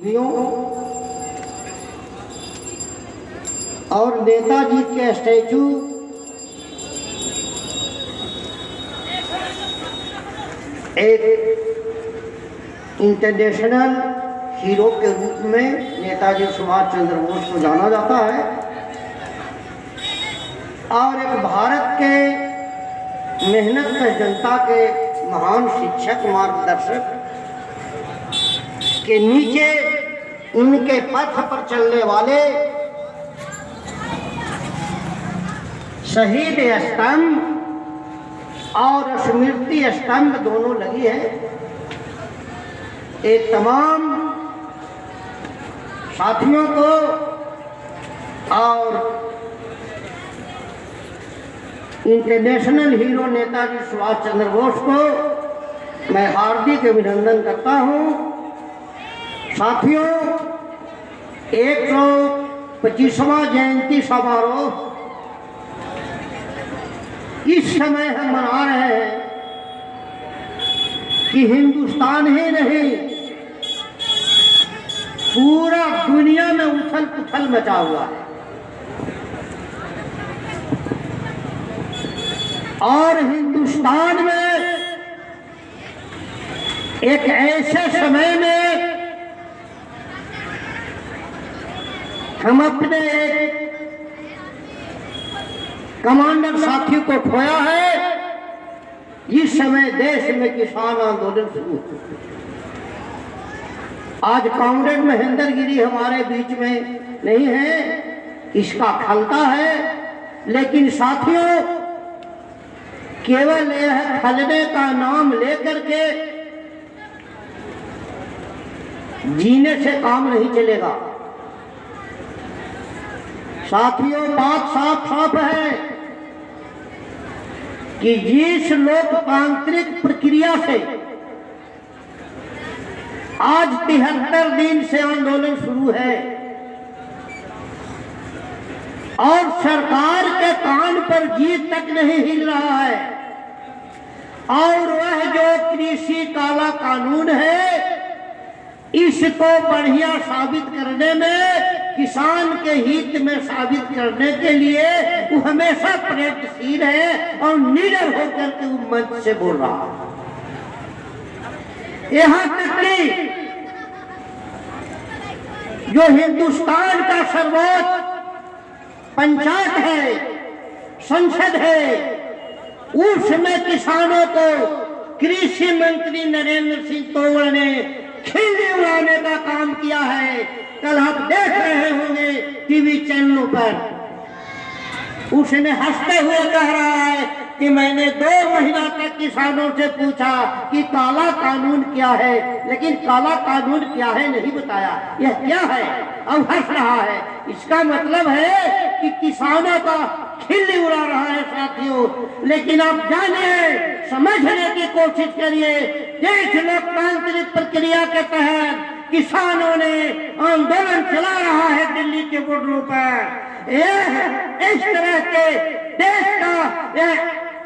मूर्तियों और नेताजी के स्टैचू एक इंटरनेशनल हीरो के रूप में नेताजी सुभाष चंद्र बोस को जाना जाता है और एक भारत के मेहनत कश जनता के महान शिक्षक मार्गदर्शक के नीचे उनके पथ पर चलने वाले शहीद स्तंभ और स्मृति स्तंभ दोनों लगी है। एक तमाम साथियों को और इंटरनेशनल हीरो नेताजी सुभाष चंद्र बोस को मैं हार्दिक अभिनंदन करता हूं। साथियों, 125वां जयंती समारोह इस समय हम मना रहे हैं कि हिंदुस्तान ही नहीं पूरा दुनिया में उथल पुथल मचा हुआ है और हिंदुस्तान में एक ऐसे समय में हम अपने एक कमांडर साथी को खोया है। इस समय देश में किसान आंदोलन शुरू हुआ। आज कॉमरेड महेंद्र गिरी हमारे बीच में नहीं है, इसका खलता है, लेकिन साथियों केवल यह खलने का नाम लेकर के जीने से काम नहीं चलेगा। साथियों, बात साफ साफ है कि जिस लोकतांत्रिक प्रक्रिया से आज 73 दिन से आंदोलन शुरू है और सरकार के कान पर जीत तक नहीं हिल रहा है और वह जो कृषि काला कानून है इसको बढ़िया साबित करने में, किसान के हित में साबित करने के लिए वो हमेशा प्रयत्नशील है और निडर होकर के वो मंच से बोल रहा है। यहाँ तक कि जो हिंदुस्तान का सर्वोच्च पंचायत है, संसद है, उसमें किसानों को कृषि मंत्री नरेंद्र सिंह तोमर ने खिल्ली उड़ाने का काम किया है। कल आप देख रहे होंगे टीवी चैनलों पर, उसने हंसते हुए कह रहा है कि मैंने 2 महीना तक किसानों से पूछा कि काला कानून क्या है, लेकिन काला कानून क्या है नहीं बताया, यह क्या है, अब हंस रहा है। इसका मतलब है कि किसानों का खिल्ली उड़ा रहा है साथियों। लेकिन आप जानिए, समझने की कोशिश करिए, देश लोकतांत्रिक प्रक्रिया के तहत किसानों ने आंदोलन चला रहा है दिल्ली के बॉर्डरों पर। इस तरह के देश का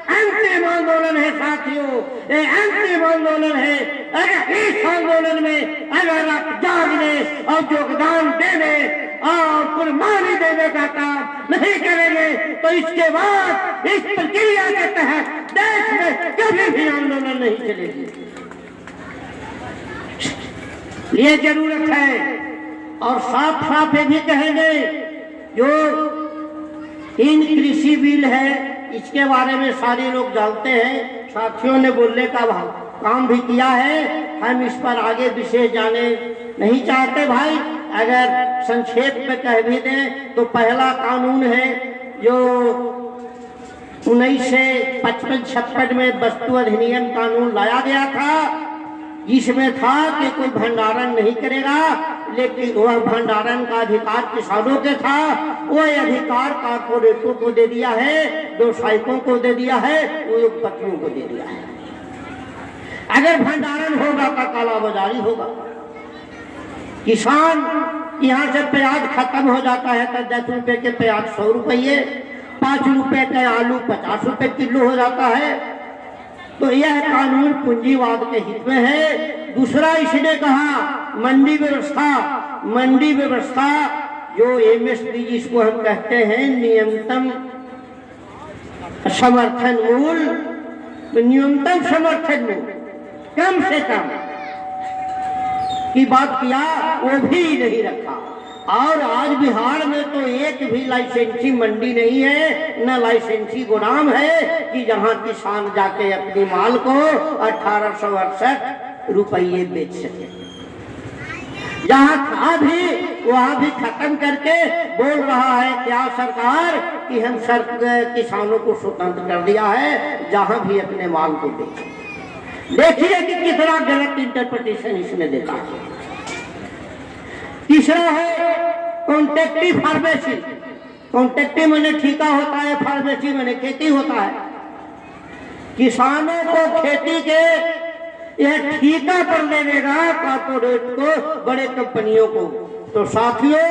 अंतिम आंदोलन है साथियों, ये अंतिम आंदोलन है। अगर इस आंदोलन में अगर आप जागने और योगदान देने और कुर्बानी देने का काम नहीं करेंगे तो इसके बाद इस प्रक्रिया के तहत देश में कभी भी आंदोलन नहीं चलेगी। ये जरूरत है और साफ साफ ये भी कहेंगे, जो इन कृषि बिल है इसके बारे में सारे लोग जानते हैं, साथियों ने बोलने का काम भी किया है, हम इस पर आगे विशेष जाने नहीं चाहते भाई। अगर संक्षेप में कह भी दें तो पहला कानून है जो 1955-56 में वस्तु अधिनियम कानून लाया गया था, जिसमें था कि कोई भंडारण नहीं करेगा, लेकिन वह भंडारण का अधिकार किसानों के था, वह अधिकार कारपोरेटों को दे दिया है, व्यवसायिकों को दे दिया है, उद्योगपतियों को दे दिया है। अगर भंडारण होगा तो काला बाजारी होगा। किसान यहाँ से प्याज खत्म हो जाता है तो 10 रुपए के प्याज 100 रुपये, 5 रुपए का आलू 50 रुपए किलो हो जाता है। तो यह कानून पूंजीवाद के हित में है। दूसरा इसने कहा मंडी व्यवस्था जो एमएसपी जिसको हम कहते हैं, न्यूनतम समर्थन मूल्य कम से कम की बात किया, वो भी नहीं रखा। और आज बिहार में तो एक भी लाइसेंसी मंडी नहीं है, न लाइसेंसी गोदाम है कि जहां किसान जाके अपनी माल को 1868 रुपये बेच सके। जहां था भी वहां भी खत्म करके बोल रहा है क्या सरकार कि हम किसानों को स्वतंत्र कर दिया है, जहां भी अपने माल को बेचे। देखिए कि कितना गलत इंटरप्रिटेशन इसने देता है। तीसरा है कॉन्ट्रैक्टिव फार्मेसी। कॉन्ट्रैक्टिव मैंने ठेका होता है, फार्मेसी मैंने खेती होता है। किसानों को खेती के यह ठेका पर दे देगा कॉर्पोरेट को, बड़े कंपनियों को। तो साथियों,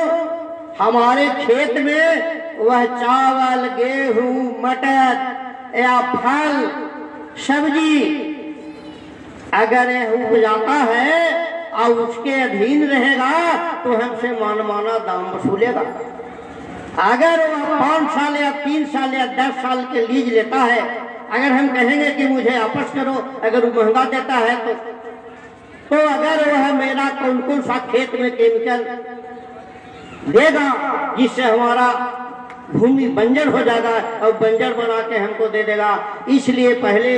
हमारे खेत में वह चावल, गेहूं, मटर या फल सब्जी अगर उपजाता है और उसके अधीन रहेगा तो हमसे माना दाम वसूलेगा। अगर वह 5 साल या 3 साल या 10 साल के लीज लेता है, अगर हम कहेंगे कि मुझे वापस करो, अगर वो महंगा देता है तो अगर वह मेरा कौन सा खेत में केमिकल देगा जिससे हमारा भूमि बंजर हो जाएगा और बंजर बना के हमको दे देगा। इसलिए पहले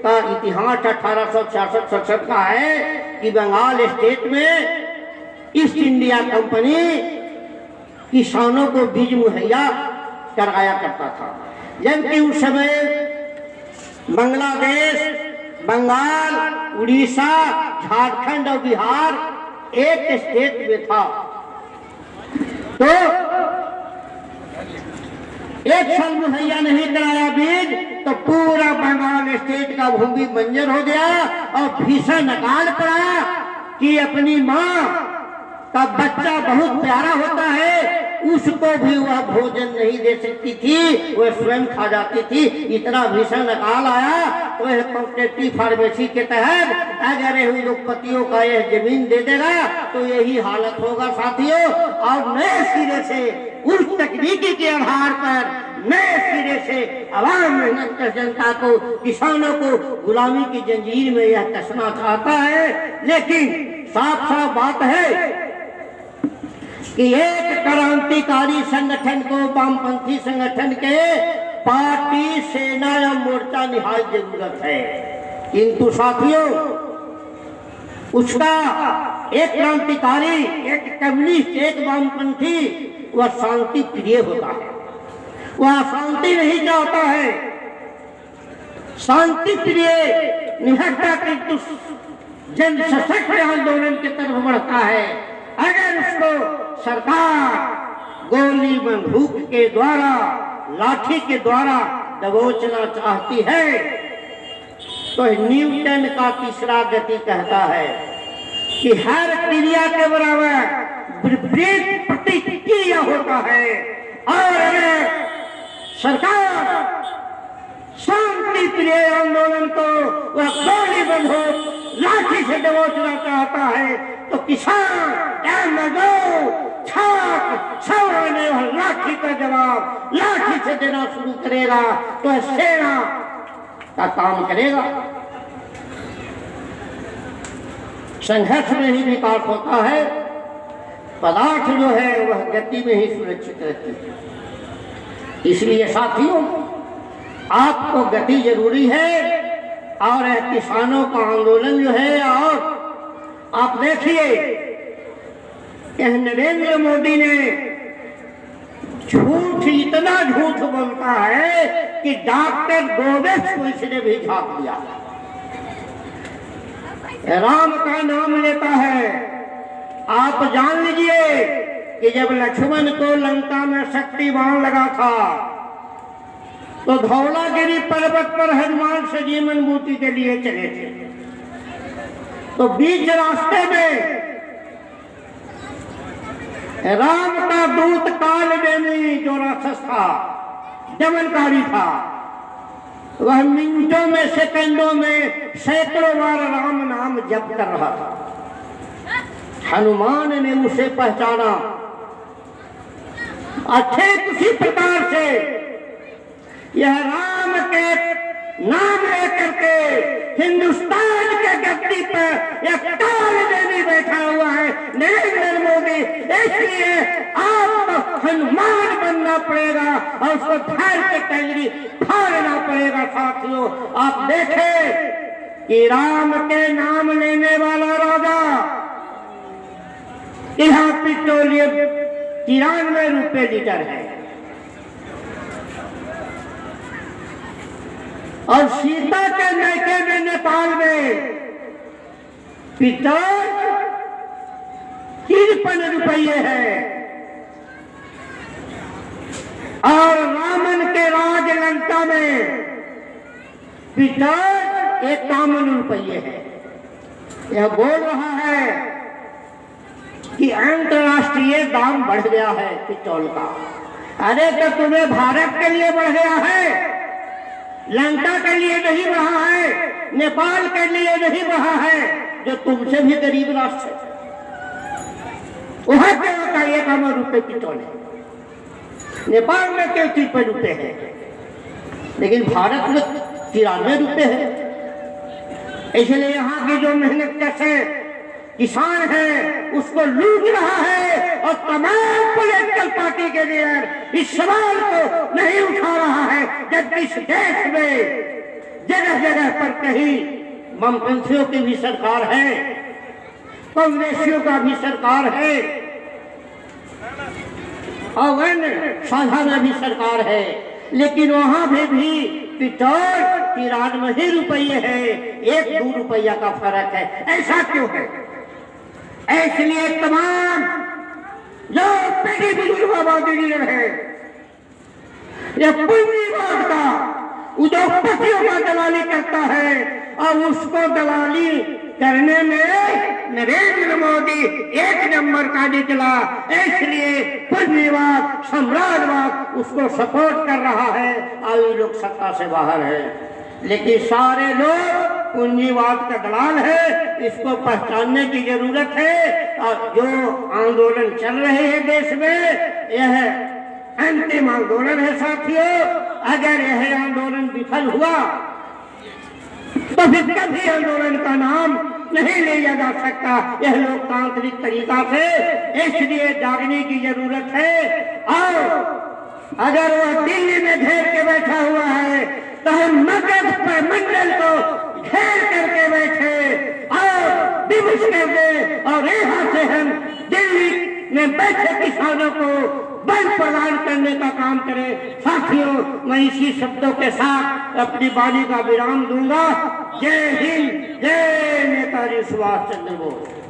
का इतिहास 1866-67 का है कि बंगाल स्टेट में ईस्ट इंडिया कंपनी किसानों को बीज मुहैया कराया करता था, जबकि उस समय बांग्लादेश, बंगाल, उड़ीसा, झारखंड और बिहार एक स्टेट में था। तो एक साल मुहैया नहीं कराया बीज तो पूरा बंगाल स्टेट का भूमि बंजर हो गया और भीषण अकाल पड़ा कि अपनी माँ का बच्चा बहुत प्यारा होता है, उसको भी वह भोजन नहीं दे सकती थी, वह स्वयं खा जाती थी। इतना भीषण अकाल आया तो यह कॉन्ट्रैक्टिव फार्मेसी के तहत अगर उद्योगपतियों का यह जमीन दे देगा तो यही हालत होगा साथियों। और नए सिरे से उस तकनीकी के आधार पर नए सिरे से आवाम मेहनत कर जनता को, किसानों को गुलामी की जंजीर में यह कसना चाहता है। लेकिन साफ साफ बात है कि एक क्रांतिकारी संगठन को, वामपंथी संगठन के पार्टी, सेना या मोर्चा निहायत जरूरत है। किंतु साथियों, उसका एक क्रांतिकारी, एक कम्युनिस्ट, एक वामपंथी वह शांति प्रिय होता है, वह शांति नहीं चाहता है। शांति प्रिय निहत्ता किंतु जन सशक्त आंदोलन की तरफ बढ़ता है। अगर उसको सरकार गोली बंदूक के द्वारा, लाठी के द्वारा दबोचना चाहती है तो न्यूटन का तीसरा गति कहता है कि हर क्रिया के बराबर विपरीत प्रतिक्रिया होता है। और अगर सरकार शांति प्रिय आंदोलन को वह गोली बंदूक, लाठी से दबोचना चाहता है तो किसान ने लाठी का जवाब लाठी से देना शुरू करेगा तो सेना का काम करेगा। संघर्ष में ही विकास होता है, पदार्थ जो है वह गति में ही सुरक्षित रहती है। इसलिए साथियों, आपको गति जरूरी है और किसानों का आंदोलन जो है। और आप देखिए नरेंद्र मोदी ने झूठ, इतना झूठ बोलता है कि डॉक्टर गोविंद को इसने भी झाँक दिया। राम का नाम लेता है। आप जान लीजिए कि जब लक्ष्मण को लंका में शक्ति बाण लगा था तो धौलागिरी पर्वत पर हनुमान से जीवन मुक्ति के लिए चले थे। तो बीच रास्ते में राम का दूत कालनेमी जो राक्षस था, दमनकारी था, वह मिनटों में, सेकंडों में सैकड़ों बार राम नाम जप कर रहा था। हनुमान ने उसे पहचाना। अच्छे उसी प्रकार से यह राम के नाम लेकर के हिंदुस्तान के गद्दी पर एक काल देवी बैठा हुआ है, नरेंद्र मोदी। इसलिए आपको हनुमान बनना पड़ेगा और उसको धर के टंगरी फाड़ना पड़ेगा। साथियों, आप देखें कि राम के नाम लेने वाला राजा यहाँ पेट्रोलियम 93 रुपए लीटर है और सीता के मैके में नेपाल में पेट्रोल 53 रुपये है और रावण के राज लंका में पेट्रोल 51 रुपये है। यह बोल रहा है कि अंतरराष्ट्रीय दाम बढ़ गया है पेट्रोल का। अरे तो तुम्हें भारत के लिए बढ़ गया है, लंका के लिए नहीं बढ़ा है, नेपाल के लिए नहीं बढ़ा है, जो तुमसे भी गरीब राष्ट्र है वहां क्यों का 51 रुपये पेट्रोल है, नेपाल में क्यों 53 रुपये है, लेकिन भारत में 93 रुपये है। इसलिए यहाँ की जो मेहनत कैसे किसान है उसको लूट रहा है और तमाम पॉलिटिकल पार्टी के लीडर इस सवाल को नहीं उठा रहा है। जब इस देश में जगह जगह पर कहीं वामपंथियों की भी सरकार है, कांग्रेसियों का भी सरकार है और अन्य साझा में भी सरकार है, लेकिन वहां भी पेट्रोल 93 रुपये है, 1-2 रुपया का फर्क है। ऐसा क्यों है? इसलिए तमाम जो पीढ़ी बुजुर्ग आबादी लीडर है, यह पूंजीवाद का उद्योगपतियों का दलाली करता है और उसको दलाली करने में नरेंद्र मोदी 1 नंबर का निकला। इसलिए पूंजीवाद साम्राज्यवाद उसको सपोर्ट कर रहा है और ये लोग सत्ता से बाहर है, लेकिन सारे लोग पूंजीवाद का दलाल है। इसको पहचानने की जरूरत है और जो आंदोलन चल रहे हैं देश में, यह अंतिम आंदोलन है साथियों। अगर यह आंदोलन विफल हुआ तो फिर कभी आंदोलन का नाम नहीं लिया जा सकता यह लोकतांत्रिक तरीका से। इसलिए जागने की जरूरत है और अगर वह दिल्ली में घेर के बैठा हुआ है तो हम मगध पर मंडल को घेर करके बैठे और विवश कर दे और यहाँ से हम दिल्ली में बैठे किसानों को बल प्रदान करने का काम करें। साथियों, मैं इसी शब्दों के साथ अपनी वाणी का विराम दूंगा। जय हिंद, जय नेताजी सुभाष चंद्र बोस।